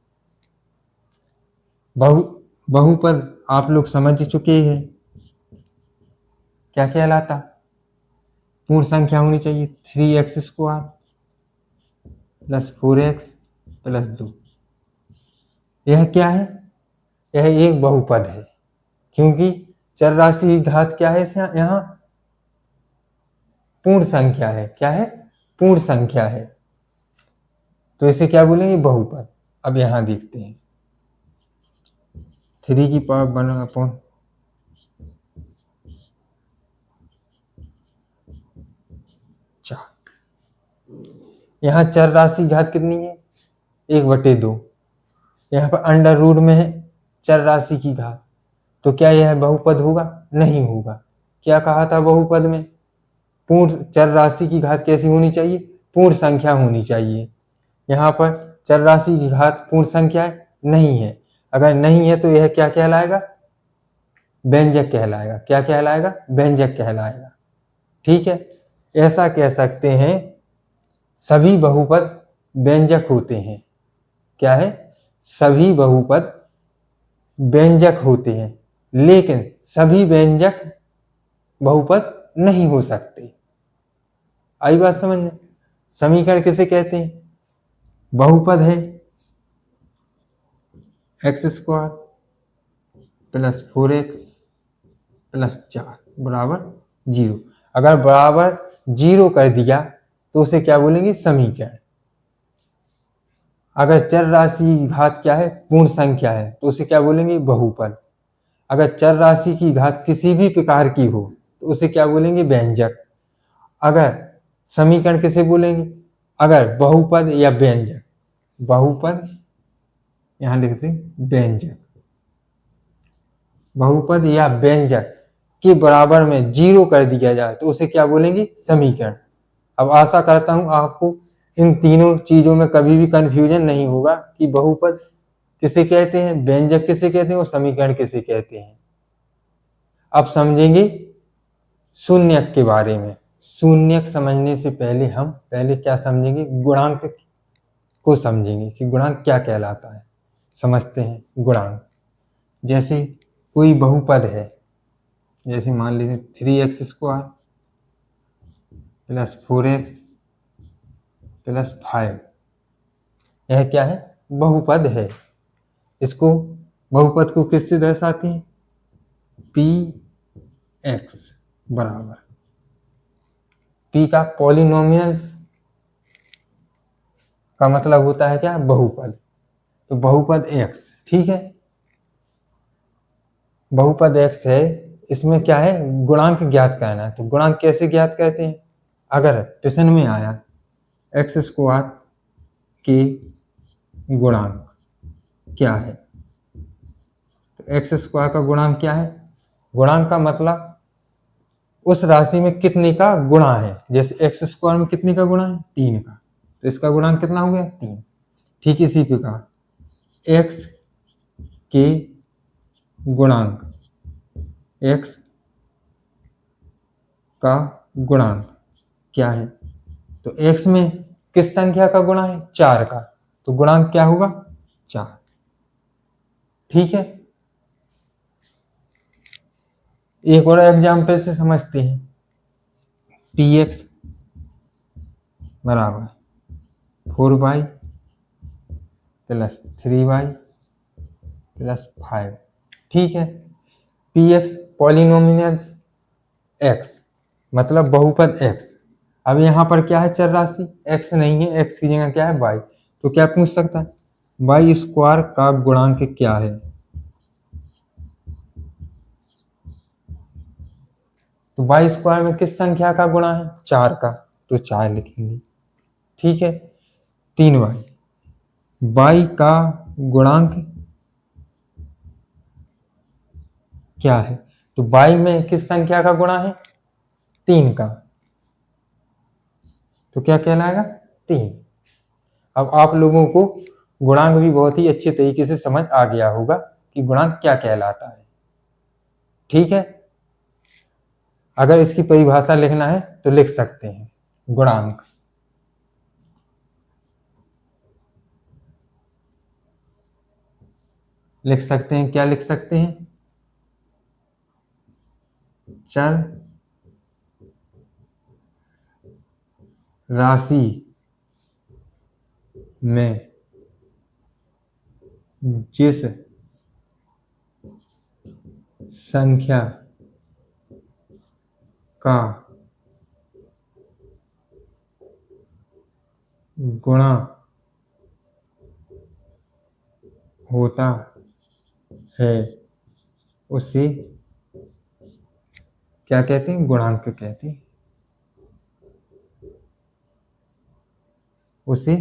बहुपद आप लोग समझ चुके हैं क्या कहलाता, पूर्ण संख्या होनी चाहिए 3x² + 4x + 2। यह क्या है, यह एक बहुपद है, क्योंकि चर राशि की घात क्या है, यहाँ पूर्ण संख्या है। क्या है, पूर्ण संख्या है, तो इसे क्या बोलेंगे, बहुपद। अब यहां देखते हैं, 3⁴ यहाँ चर राशि घात कितनी है, 1/2। यहाँ पर अंडर रूट में है चर राशि की घात, तो क्या यह बहुपद होगा, नहीं होगा। क्या कहा था बहुपद में, पूर्ण चर राशि की घात कैसी होनी चाहिए, पूर्ण संख्या होनी चाहिए। यहाँ पर चर राशि की घात पूर्ण संख्या है, नहीं है। अगर नहीं है तो यह क्या कहलाएगा, व्यंजक कहलाएगा। क्या कहलाएगा, व्यंजक कहलाएगा, ठीक है। ऐसा कह सकते हैं सभी बहुपद व्यंजक होते हैं। क्या है, सभी बहुपद व्यंजक होते हैं, लेकिन सभी व्यंजक बहुपद नहीं हो सकते। आई बात समझ में। समीकरण किसे कहते हैं, बहुपद है x² + 4x + 4 बराबर 0। अगर बराबर 0 कर दिया तो उसे क्या बोलेंगे, समीकरण। अगर चर राशि की घात क्या है, पूर्ण संख्या है, तो उसे क्या बोलेंगे, बहुपद। अगर चर राशि की घात किसी भी प्रकार की हो तो उसे क्या बोलेंगे, व्यंजक। अगर समीकरण किसे बोलेंगे, अगर बहुपद या व्यंजक, बहुपद यहां लिखते हैं व्यंजक, बहुपद या व्यंजक के बराबर में 0 कर दिया जाए तो उसे क्या बोलेंगे, समीकरण। अब आशा करता हूं आपको इन तीनों चीजों में कभी भी कंफ्यूजन नहीं होगा कि बहुपद किसे कहते हैं, व्यंजक किसे कहते हैं और समीकरण किसे कहते हैं। अब समझेंगे शून्यक के बारे में। शून्यक समझने से पहले हम पहले क्या समझेंगे, गुणांक को समझेंगे कि गुणांक क्या कहलाता है। समझते हैं गुणांक। जैसे कोई बहुपद है, जैसे मान लीजिए 3x² + 4x + 5, यह क्या है, बहुपद है। इसको बहुपद को किससे दर्शाते हैं, px बराबर, p का पॉलिनोमियल्स का मतलब होता है क्या, बहुपद। तो बहुपद x, ठीक है, बहुपद x है, इसमें क्या है, गुणांक ज्ञात करना है। तो गुणांक कैसे ज्ञात करते हैं, अगर प्रश्न में आया x² के गुणांक, क्या है। तो एक्स स्क्वायर का गुणांक क्या है, गुणांक का मतलब उस राशि में कितने का गुणा है। जैसे एक्स स्क्वायर में कितने का गुणा है, 3 का, तो इसका गुणांक कितना हो गया, 3। ठीक इसी प्रकार एक्स के गुणांक, एक्स का गुणांक क्या है, तो एक्स में किस संख्या का गुणा है, 4 का, तो गुणांक क्या होगा, 4। ठीक है, एक और एग्जाम्पल से समझते हैं। पी एक्स बराबर 4y प्लस 3y प्लस 5। ठीक है, पी एक्स पॉलिनोमियल्स एक्स मतलब बहुपद एक्स। अब यहाँ पर क्या है, चर राशि एक्स नहीं है, एक्स की जगह क्या है, वाई। तो क्या पूछ सकता है, वाई स्क्वायर का गुणांक क्या है। तो वाई स्क्वायर में किस संख्या का गुणा है, 4 का, तो 4 लिखेंगे। ठीक है, 3y, वाई का गुणांक क्या है, तो वाई में किस संख्या का गुणा है, 3 का, तो क्या कहलाएगा, 3। अब आप लोगों को गुणांक भी बहुत ही अच्छे तरीके से समझ आ गया होगा कि गुणांक क्या कहलाता है। ठीक है, अगर इसकी परिभाषा लिखना है तो लिख सकते हैं, गुणांक लिख सकते हैं, क्या लिख सकते हैं, चर राशि में जिस संख्या का गुणा होता है उसे क्या कहते हैं, गुणांक कहते हैं। उसे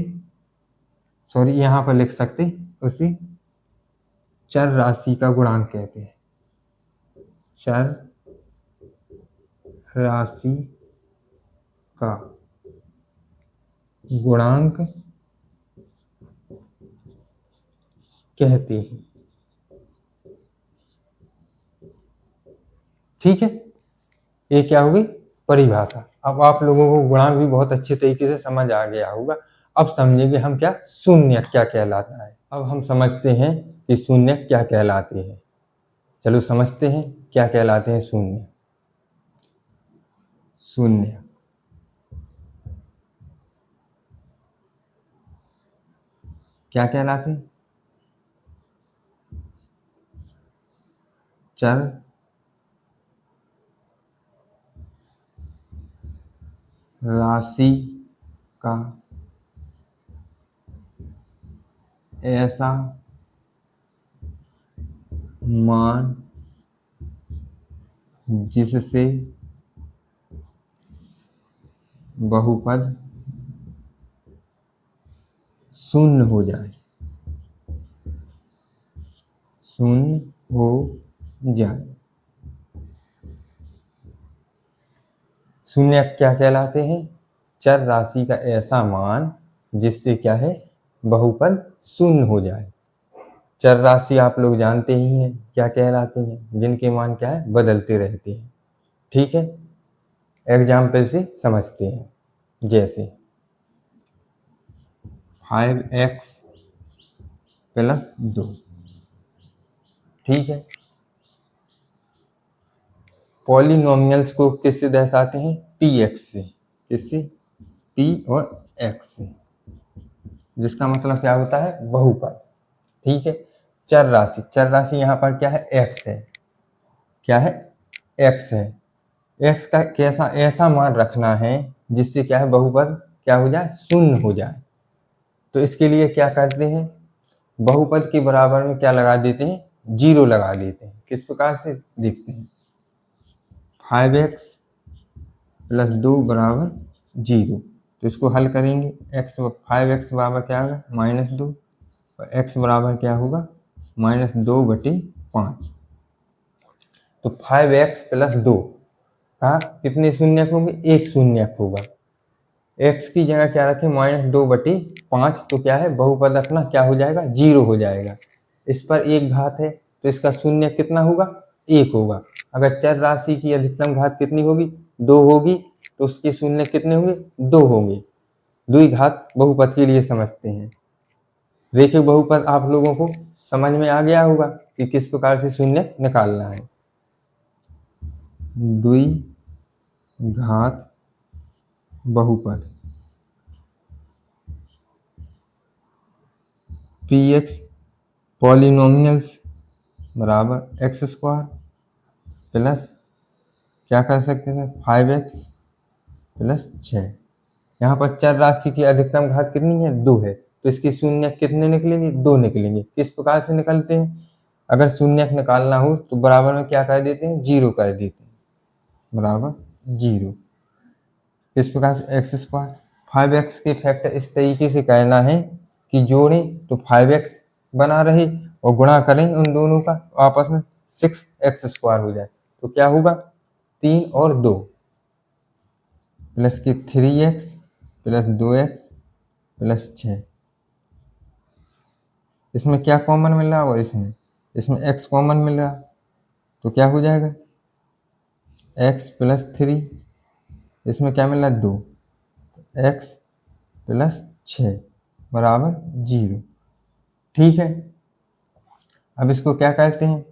सॉरी यहां पर लिख सकते हैं, उसे चर राशि का गुणांक कहते हैं, चर राशि का गुणांक कहते हैं। ठीक है, ये क्या होगी, परिभाषा। अब आप लोगों को गुणांक भी बहुत अच्छे तरीके से समझ आ गया होगा। अब समझेंगे हम क्या शून्य क्या कहलाता है। अब हम समझते हैं कि शून्य क्या कहलाते हैं। चलो समझते हैं क्या कहलाते हैं शून्य। शून्य क्या कहलाते हैं, चर राशि का ऐसा मान जिससे बहुपद शून्य हो जाए, शून्य हो जाए। शून्य क्या कहलाते हैं, चर राशि का ऐसा मान जिससे क्या है, बहुपद शून्य हो जाए। चर राशि आप लोग जानते ही हैं क्या कहलाते हैं, जिनके मान क्या है, बदलते रहते हैं। ठीक है, एग्जाम्पल से समझते हैं। जैसे 5x प्लस 2। ठीक है, पॉलिनोमियल्स को किससे दर्शाते हैं, px से। किससे, p और x से, जिसका मतलब क्या होता है, बहुपद। ठीक है, चर राशि, चर राशि यहाँ पर क्या है, x है। क्या है, x है। x का कैसा ऐसा मान रखना है जिससे क्या है, बहुपद क्या हो जाए, शून्य हो जाए। तो इसके लिए क्या करते हैं, बहुपद के बराबर में क्या लगा देते हैं, 0 लगा देते हैं। किस प्रकार से देखते हैं, 5x प्लस 2 बराबर 0। तो इसको हल करेंगे, 5x बराबर क्या होगा, -2 और x बराबर क्या होगा -2/5। तो 5x प्लस 2 का कितने शून्यक होंगे, एक शून्यक होगा। x की जगह क्या रखें -2/5, तो क्या है बहुपद अपना क्या हो जाएगा, 0 हो जाएगा। इस पर एक घात है तो इसका शून्य कितना होगा, 1 होगा। अगर चर राशि की अधिकतम घात कितनी होगी, 2 होगी, तो उसके शून्य कितने होंगे, 2 होंगे। द्विघात बहुपद के लिए समझते हैं। रेखिक बहुपद आप लोगों को समझ में आ गया होगा कि किस प्रकार से शून्य निकालना है। द्विघात बहुपद px पॉलिनोमियल्स बराबर x² प्लस क्या कर सकते थे 5x प्लस 6। यहाँ पर चर राशि की अधिकतम घात कितनी है, 2 है, तो इसकी शून्य कितने निकलेंगे, 2 निकलेंगे। किस प्रकार से निकलते हैं, अगर शून्य निकालना हो तो बराबर में क्या कर देते हैं, 0 कर देते हैं, बराबर 0। इस प्रकार से x², 5x के फैक्टर इस तरीके से करना है कि जोड़ें तो 5x बना रहे और गुणा करें उन दोनों का आपस में 6x² हो जाए। तो क्या होगा 3 और 2 प्लस के 3x प्लस 2x प्लस 6। इसमें क्या कॉमन मिल रहा है, और इसमें x कॉमन मिल रहा, तो क्या हो जाएगा x प्लस 3, इसमें क्या मिल रहा है 2, x प्लस 6 बराबर 0। ठीक है, अब इसको क्या कहते हैं,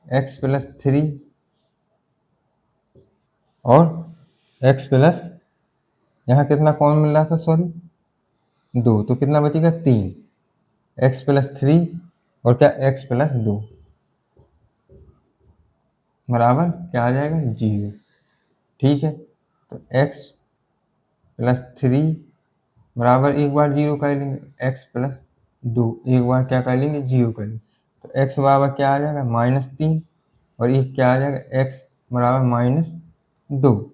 x प्लस 3 और x प्लस, यहाँ कितना कौन मिल रहा था, सॉरी 2, तो कितना बचेगा 3, x प्लस 3 और क्या x प्लस 2 बराबर क्या आ जाएगा 0। ठीक है, तो x प्लस 3 बराबर एक बार 0 कर लेंगे, x प्लस 2 एक बार क्या कर लेंगे 0 कर लेंगे, तो x बराबर क्या आ जाएगा -3 और एक क्या आ जाएगा x बराबर -2।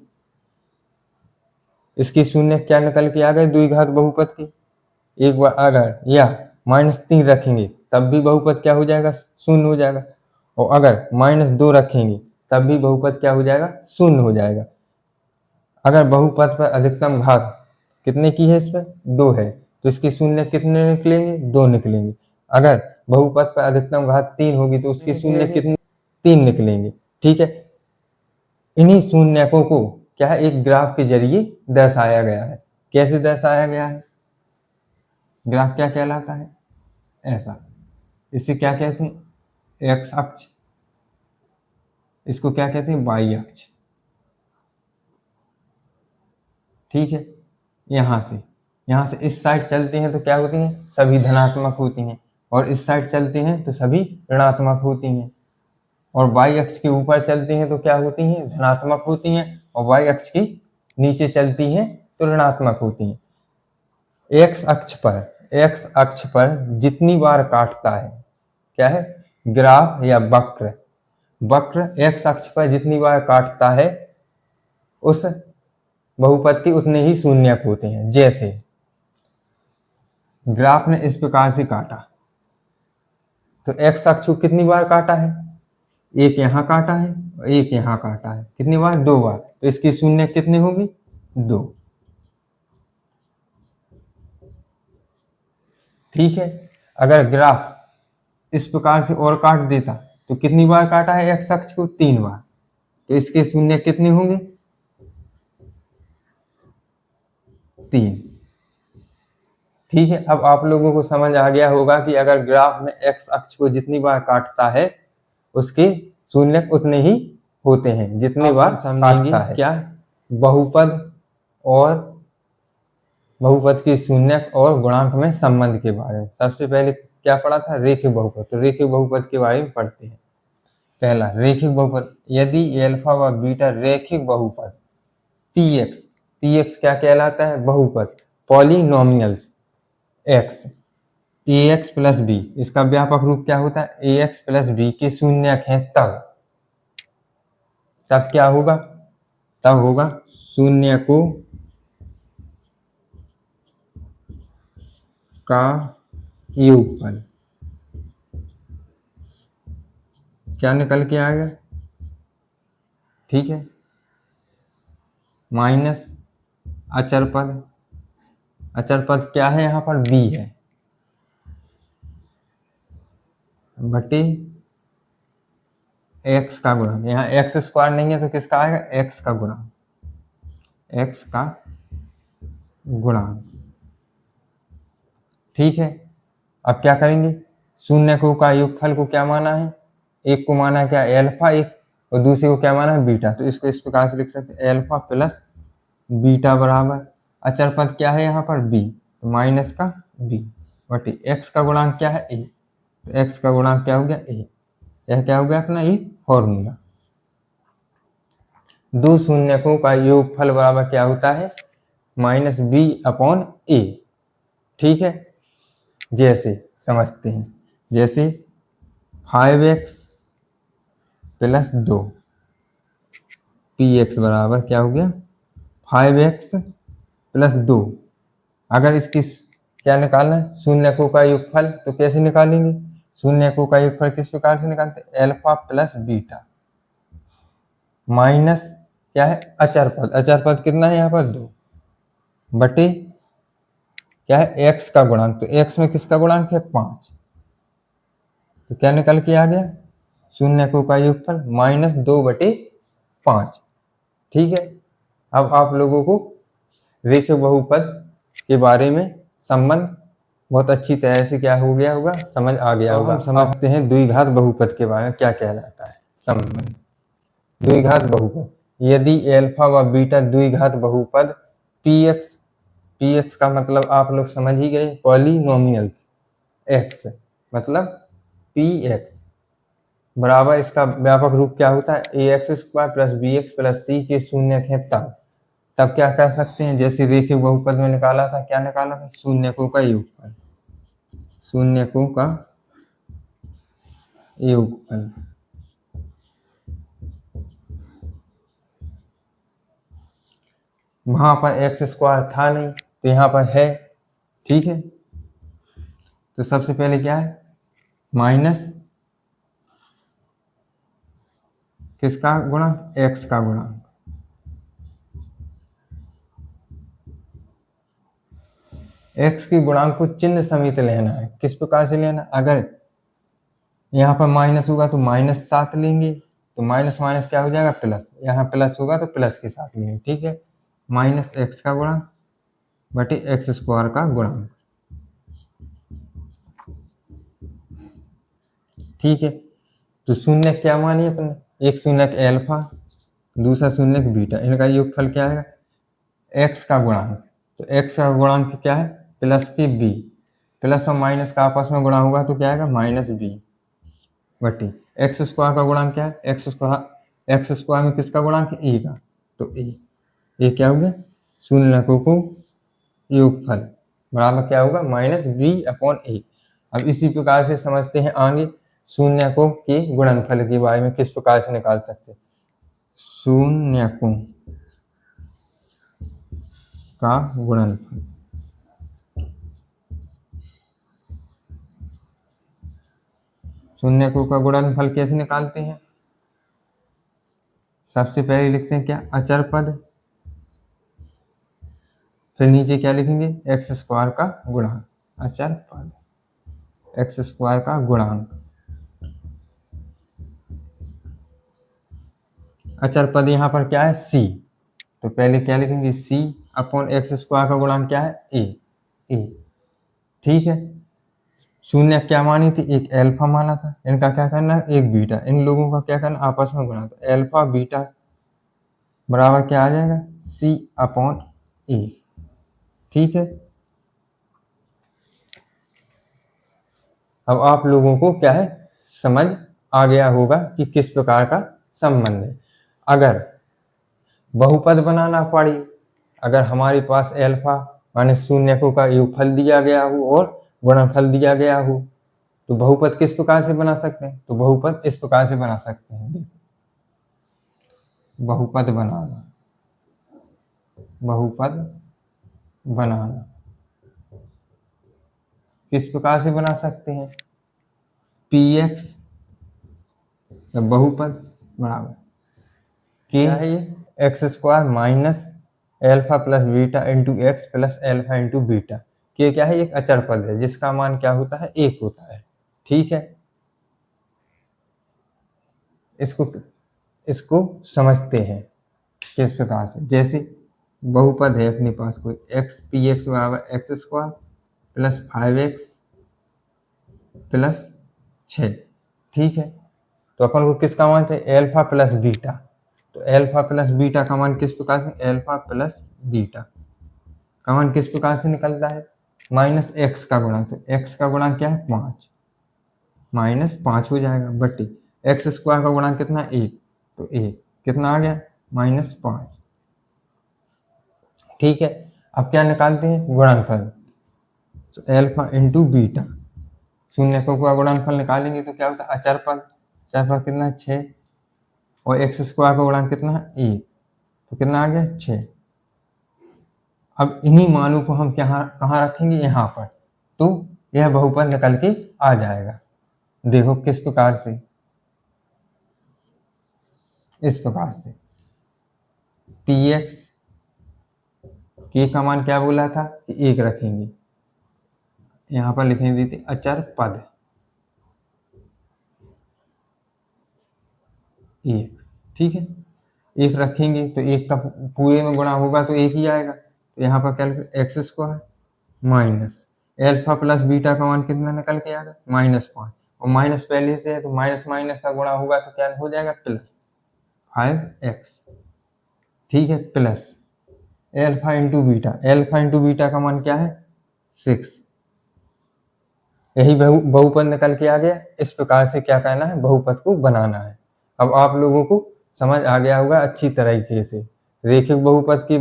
इसकी शून्य क्या निकल के आ गए द्विघात बहुपद के। एक बार अगर या -3 रखेंगे तब भी बहुपद क्या हो जाएगा, शून्य हो जाएगा, और अगर -2 रखेंगे तब भी बहुपद क्या हो जाएगा, शून्य हो जाएगा। अगर बहुपद पर अधिकतम घात कितने की है, इस पर 2 है, तो इसके शून्य कितने निकलेंगे, 2 निकलेंगे। अगर बहुपद पर अधिकतम घात 3 होगी तो उसके शून्य कितने, 3 निकलेंगे। ठीक है, इन्हीं शून्यकों को क्या है एक ग्राफ के जरिए दर्शाया गया है। कैसे दर्शाया गया है, ग्राफ क्या कहलाता है, ऐसा। इसे क्या कहते हैं, एक्स अक्ष, इसको क्या कहते हैं, वाई अक्ष। ठीक है, यहाँ से इस साइड चलते हैं तो क्या होती हैं, सभी धनात्मक होती हैं, और इस साइड चलते हैं तो सभी ऋणात्मक होती हैं, और वाई अक्ष के ऊपर चलते हैं तो क्या होती हैं, धनात्मक होती हैं, और वाई अक्ष की नीचे चलती हैं तो ऋणात्मक होती हैं। एक्स अक्ष पर जितनी बार काटता है, क्या है, ग्राफ या वक्र एक्स अक्ष पर जितनी बार काटता है उस बहुपद के उतने ही शून्यक होते हैं। जैसे ग्राफ ने इस प्रकार से काटा तो एक्स अक्ष को कितनी बार काटा है, एक यहाँ काटा है और एक यहाँ काटा है, कितनी बार, 2 बार, तो इसकी शून्य कितनी होगी, 2। ठीक है, अगर ग्राफ इस प्रकार से और काट देता तो कितनी बार काटा है एक्स अक्ष को, 3 बार, तो इसके शून्य कितने होंगे, 3। ठीक है, अब आप लोगों को समझ आ गया होगा कि अगर ग्राफ में एक्स अक्ष को जितनी बार काटता है उसके शून्य उतने ही होते हैं जितनी बार काटता है। क्या बहुपद की शून्यक और गुणांक में संबंध के बारे में। सबसे पहले क्या पढ़ा था, रेखिक बहुपद, तो रेखिक बहुपद के बारे में पढ़ते हैं। पहला रेखिक बहुपद, यदि अल्फा व बीटा रेखिक बहुपद px क्या कहलाता है, बहुपद polynomials x ax plus b, इसका व्यापक रूप क्या होता है, ax प्लस बी के शून्यक हैं तब क्या होगा, तब होगा शून्यकों का योगफल क्या निकल के आएगा, ठीक है, माइनस अचर पद, अचर पद क्या है यहाँ पर बी है, बटे एक्स का गुणा, यहाँ एक्स स्क्वायर नहीं है तो किसका आएगा, एक्स का गुणा, एक्स का गुणांक, ठीक है। अब क्या करेंगे, शून्यकों का योगफल को क्या माना है, एक को माना है क्या एल्फा, एक और दूसरे को क्या माना है बीटा, तो इसको इस प्रकार से लिख सकते हैं एल्फा प्लस बीटा बराबर अचर पद क्या है यहाँ पर बी, तो माइनस का बी बटे एक्स का गुणांक क्या है ए, तो एक्स का गुणांक क्या हो गया ए, यह क्या हो गया अपना ये फॉर्मूला। दो शून्यकों का योगफल बराबर क्या होता है, माइनस बी अपॉन ए, ठीक है। जैसे समझते हैं, जैसे 5x प्लस 2 px बराबर क्या हो गया 5x प्लस 2, अगर इसकी क्या निकालना है शून्यकों का योगफल, तो कैसे निकालेंगे, शून्यकों का योगफल किस प्रकार से निकालते हैं, एल्फा प्लस बीटा माइनस क्या है अचर पद, अचर पद कितना है यहाँ पर 2 बटे क्या है एक्स का गुणांक, तो एक्स में किसका गुणांक है 5, तो क्या निकल के आ गया शून्यकों का योगफल माइनस 2/5, ठीक है। अब आप लोगों को रेखीय बहुपद के बारे में संबंध बहुत अच्छी तरह से क्या हो गया होगा, समझ आ गया होगा। हम समझते हैं द्विघात बहुपद के बारे में क्या कहलाता है संबंध। द्विघात बहुपद, यदि एल्फा व बीटा द्विघात बहुपद px, px का मतलब आप लोग समझ ही गए पॉलिनोमियल्स, x मतलब px बराबर इसका व्यापक रूप क्या होता है ax square plus bx plus c के शून्यक है, तब क्या कर सकते हैं, जैसे रेखीय बहुपद में निकाला था, क्या निकाला था शून्यकों का योगफल, शून्यकों का योगफल, वहां पर एक्स स्क्वायर था नहीं तो यहाँ पर है, ठीक है। तो सबसे पहले क्या है माइनस किसका गुणांक, एक्स का गुणांक, एक्स के गुणांक को चिन्ह समेत लेना है, किस प्रकार से लेना, अगर यहाँ पर माइनस होगा तो -7 लेंगे, तो माइनस माइनस क्या हो जाएगा प्लस, यहाँ प्लस होगा तो प्लस के साथ लेंगे, ठीक है, माइनस एक्स का गुणांक बटे एक्स स्क्वायर का गुणांक, ठीक है। तो शून्य क्या मानिए अपने, एक शून्यक एल्फा दूसरा शून्यक बीटा, इनका योगफल क्या है एक्स का गुणांक, तो एक्स का गुणांक क्या है प्लस के बी, प्लस और माइनस का आपस में गुणा होगा तो क्या आएगा माइनस बी बटी एक्स स्क्वायर का गुणांक क्या है, एक्स स्क्वायर में किसका गुणांक ए का, तो ए क्या हो गया शून्यकों को योगफल बराबर क्या होगा माइनस बी अपॉन ए। अब इसी प्रकार से समझते हैं आगे शून्यकों के गुणनफल के बारे में किस प्रकार से निकाल सकते हैं, शून्यकों का गुणनफल, शून्यकों का गुणनफल कैसे निकालते हैं, सबसे पहले लिखते हैं क्या अचर पद, फिर नीचे क्या लिखेंगे एक्स स्क्वायर का गुणांक, अचर पद एक्स स्क्वायर का गुणांक, अचर पद यहाँ पर क्या है c, तो पहले क्या लिखेंगे c अपॉन एक्स स्क्वायर का गुणांक क्या है ए, ठीक है। शून्य क्या मानी थी, एक एल्फा माना था, इनका क्या करना है एक बीटा, इन लोगों का क्या करना आपस में गुणा, तो एल्फा बीटा बराबर क्या आ जाएगा c अपॉन ए, ठीक है। अब आप लोगों को क्या है समझ आ गया होगा कि किस प्रकार का संबंध है। अगर बहुपद बनाना पड़ी, अगर हमारे पास एल्फा माने शून्यकों का योगफल दिया गया हो और गुणनफल दिया गया हो, तो बहुपद किस प्रकार से बना सकते हैं, तो बहुपद इस प्रकार से बना सकते हैं, देखो बहुपद बनाना, बहुपद बनाना, किस प्रकार से बना सकते हैं, पी एक्स बहुपद बराबर क्या है ये, x square minus alpha plus beta into x plus alpha into beta. ये क्या है, एक अचर पद है जिसका मान क्या होता है, एक होता है। ठीक है, इसको इसको समझते हैं किस प्रकार से। जैसे बहुपद है अपने पास कोई एक्स, पी एक्स बराबर x square plus 5x plus 6। ठीक है, तो अपन को किसका मान चाहिए, एल्फा प्लस बीटा। तो एल्फा प्लस बीटा का मान किस प्रकार से, एल्फा प्लस बीटा का मान किस प्रकार से निकलता है, माइनस एक्स का गुणांक। तो एक्स का गुणांक क्या है, 5, माइनस 5 हो जाएगा बटे एक्स स्क्वायर का गुणांक कितना, 1। तो 1 कितना आ गया, -5। ठीक है, अब क्या निकालते हैं, गुणनफल। तो एल्फा इंटू बीटा, शून्य को का गुणनफल निकालेंगे तो क्या होता है, अचर पद। अचर पद कितना है, 6, और एक्स स्क्वायर का गुणांक कितना है, 1। तो कितना आ गया, 6। अब इन्हीं मानों को हम कहाँ रखेंगे, यहाँ पर। तो यह बहुपद निकल के आ जाएगा। देखो किस प्रकार से, इस प्रकार से पी एक्स के का मान क्या बोला था कि 1 रखेंगे, यहाँ पर लिखेंगे थे अचर पद 1। ठीक है, 1 रखेंगे तो 1 का पूरे में गुणा होगा तो 1 ही आएगा। तो यहाँ पर क्या लिखे, x square minus alpha plus beta का मान कितना निकल के आएगा, -5। और माइनस पहले से है तो माइनस माइनस का गुणा होगा तो क्या हो जाएगा, प्लस 5x। ठीक है, plus alpha into beta, alpha into beta का मान क्या है, 6। यही बहुपद निकल के आ गया। इस प्रकार से क्या करना है, बहुपद को बनाना है। अब आप लोगों को समझ आ गया होगा अच्छी तरीके से। रेखिक बहुपद की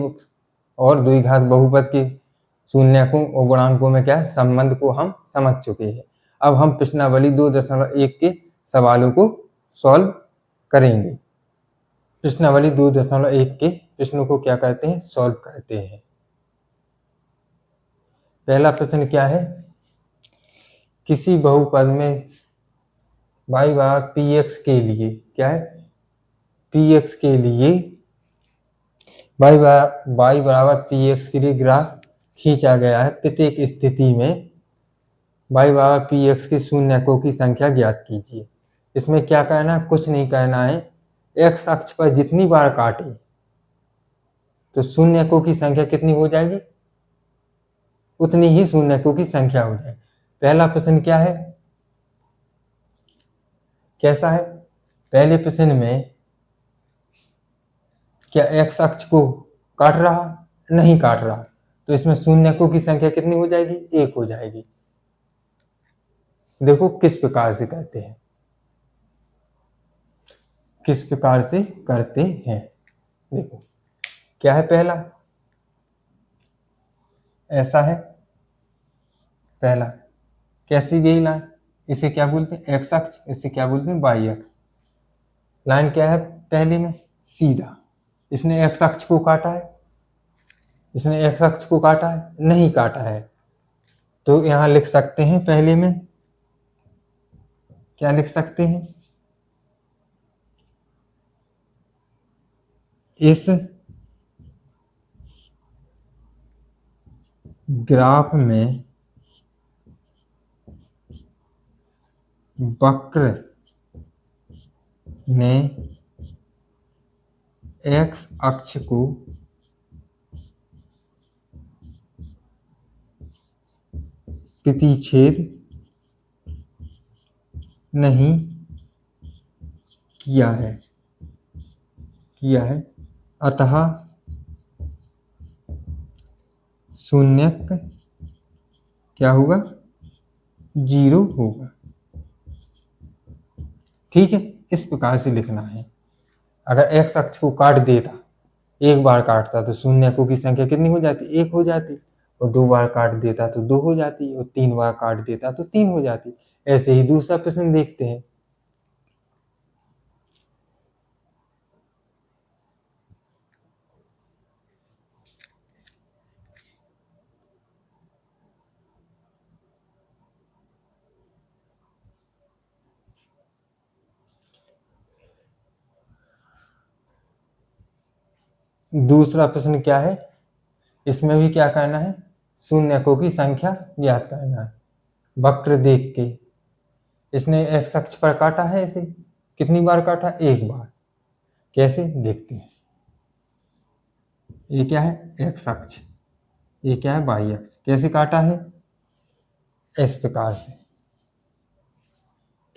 और द्विघात बहुपद की शून्यकों और गुणांकों में क्या है, संबंध को हम समझ चुके हैं। अब हम प्रश्नावली 2.1 के सवालों को सॉल्व करेंगे। प्रश्नावली 2.1 के प्रश्नों को क्या कहते हैं, सॉल्व करते हैं। पहला प्रश्न क्या है, किसी बहुपद में y बराबर पी एक्स के लिए, क्या है, पी एक्स के लिए y बराबर पी एक्स के लिए ग्राफ खींचा गया है। प्रत्येक स्थिति में y बराबर पी एक्स के शून्यकों की संख्या ज्ञात कीजिए। इसमें क्या कहना है, कुछ नहीं कहना है। x अक्ष पर जितनी बार काटे तो शून्यकों की संख्या कितनी हो जाएगी, उतनी ही शून्यकों की संख्या हो जाएगी। पहला प्रश्न क्या है, कैसा है, पहले प्रश्न में क्या x अक्ष को काट रहा, नहीं काट रहा, तो इसमें शून्यकों की संख्या कितनी हो जाएगी, 1 हो जाएगी। देखो किस प्रकार से करते हैं, किस प्रकार से करते हैं। देखो क्या है, पहला ऐसा है, पहला कैसी गई लाइन, इसे क्या बोलते हैं, एक्स अक्ष, इसे क्या बोलते हैं, वाई अक्ष। लाइन क्या है, पहले में सीधा, इसने एक्स अक्ष को काटा है, इसने एक्स अक्ष को काटा है, नहीं काटा है। तो यहां लिख सकते हैं, पहले में क्या लिख सकते हैं, इस ग्राफ में वक्र ने एक्स अक्ष को प्रतिच्छेद नहीं किया है, अतः शून्यक क्या होगा, 0 होगा। ठीक है, इस प्रकार से लिखना है। अगर एक्स अक्ष को काट देता, एक बार काटता तो शून्यकों की संख्या कितनी हो जाती, 1 हो जाती, और 2 बार काट देता तो 2 हो जाती, और 3 बार काट देता तो 3 हो जाती। ऐसे ही दूसरा प्रश्न देखते हैं। दूसरा प्रश्न क्या है, इसमें भी क्या करना है, शून्यकों की संख्या ज्ञात करना है। वक्र देख के इसने एक्स अक्ष पर काटा है, इसे कितनी बार काटा, एक बार। कैसे देखते हैं, ये क्या है एक्स अक्ष, ये क्या है वाई अक्ष, कैसे काटा है, इस प्रकार से।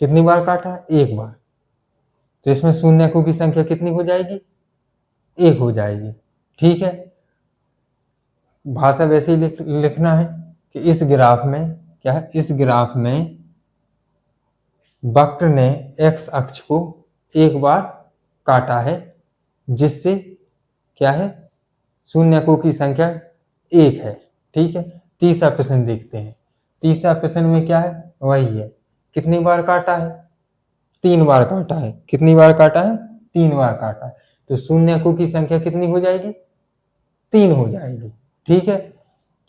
कितनी बार काटा है, एक बार। तो इसमें शून्यकों की संख्या कितनी हो जाएगी, एक हो जाएगी। ठीक है, भाषा वैसे ही लिखना है कि इस ग्राफ में क्या है, इस ग्राफ में वक्र ने एक्स अक्ष को एक बार काटा है, जिससे क्या है, शून्यकों की संख्या एक है। ठीक है, तीसरा प्रश्न देखते हैं। तीसरा प्रश्न में क्या है, वही है, कितनी बार काटा है, 3 बार काटा है। कितनी बार काटा है, 3 बार काटा है। तो शून्यकों की संख्या कितनी हो जाएगी, 3 हो जाएगी। ठीक है,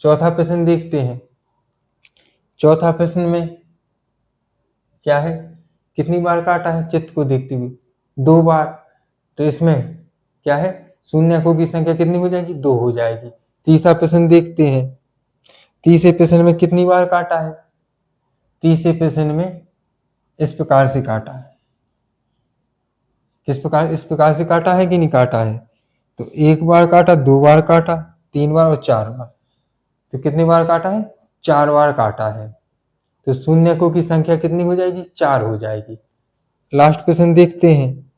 चौथा प्रश्न देखते हैं। चौथा प्रश्न में क्या है, कितनी बार काटा है, चित्र को देखते हुए 2 बार। तो इसमें क्या है, शून्यकों की संख्या कितनी हो जाएगी, 2 हो जाएगी। तीसरा प्रश्न देखते हैं। तीसरे प्रश्न में कितनी बार काटा है, तीसरे प्रश्न में इस प्रकार से काटा है। किस प्रकार, इस प्रकार से काटा है कि नहीं काटा है। तो 1 बार काटा, 2 बार काटा, 3 बार और 4 बार। तो कितनी बार काटा है, 4 बार काटा है। तो शून्यकों की संख्या कितनी हो जाएगी, 4 हो जाएगी। लास्ट प्रश्न देखते हैं,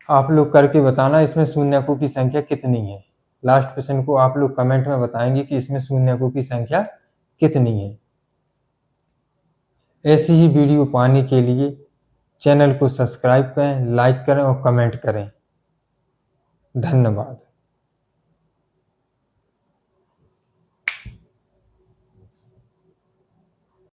आप लोग करके बताना इसमें शून्यकों की संख्या कितनी है। लास्ट प्रश्न को आप लोग कमेंट में बताएंगे कि इसमें शून्यकों की संख्या कितनी है। ऐसी ही वीडियो पाने के लिए चैनल को सब्सक्राइब करें, लाइक करें और कमेंट करें। धन्यवाद।